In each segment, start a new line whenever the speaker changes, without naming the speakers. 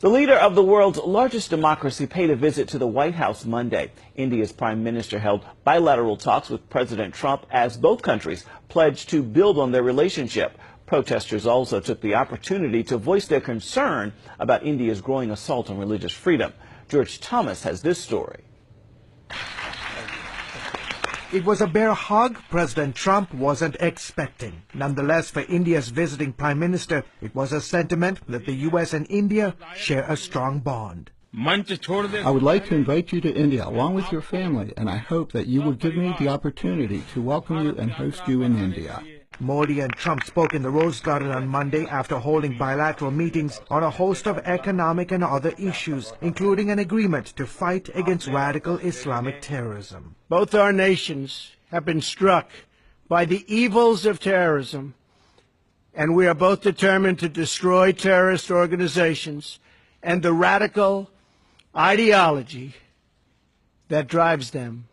The leader of the world's largest democracy paid a visit to the White House Monday. India's prime minister held bilateral talks with President Trump as both countries pledged to build on their relationship. Protesters also took the opportunity to voice their concern about India's growing assault on religious freedom. George Thomas has this story.
It was a bare hug President Trump wasn't expecting. Nonetheless, for India's visiting prime minister, it was a sentiment that the U.S. and India share a strong bond.
I would like to invite you to India along with your family, and I hope that you will give me the opportunity to welcome you and host you in India.
Modi and Trump spoke in the Rose Garden on Monday after holding bilateral meetings on a host of economic and other issues, including an agreement to fight against radical Islamic terrorism.
Both our nations have been struck by the evils of terrorism, and we are both determined to destroy terrorist organizations and the radical ideology that drives them.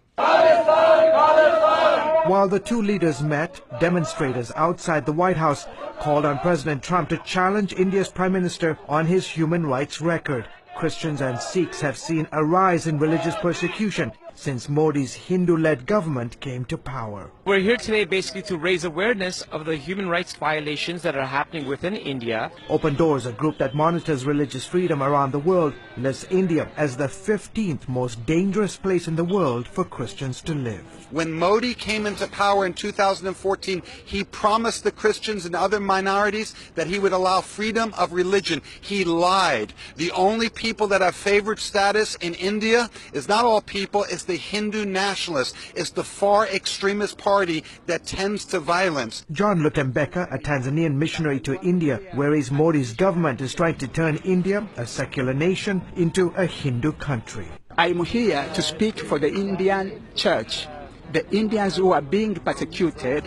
While the two leaders met, demonstrators outside the White House called on President Trump to challenge India's prime minister on his human rights record. Christians and Sikhs have seen a rise in religious persecution since Modi's Hindu-led government came to power.
We're here today basically to raise awareness of the human rights violations that are happening within India.
Open Doors, a group that monitors religious freedom around the world, lists India as the 15th most dangerous place in the world for Christians to live.
When Modi came into power in 2014, he promised the Christians and other minorities that he would allow freedom of religion. He lied. The only people that have favored status in India is not all people, it's the Hindu nationalists. It's the far extremist party that tends to violence.
John Lutembeka, a Tanzanian missionary to India, worries Modi's government is trying to turn India, a secular nation, into a Hindu country.
I'm here to speak for the Indian church, the Indians who are being persecuted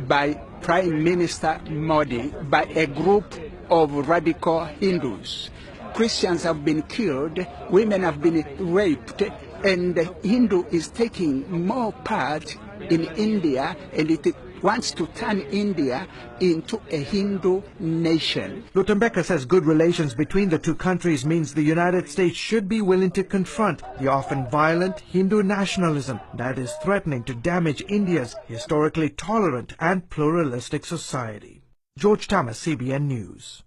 by Prime Minister Modi, by a group of radical Hindus. Christians have been killed, women have been raped, and the Hindu is taking more part in India, and it wants to turn India into a Hindu nation.
Lutembeka says good relations between the two countries means the United States should be willing to confront the often violent Hindu nationalism that is threatening to damage India's historically tolerant and pluralistic society. George Thomas, CBN News.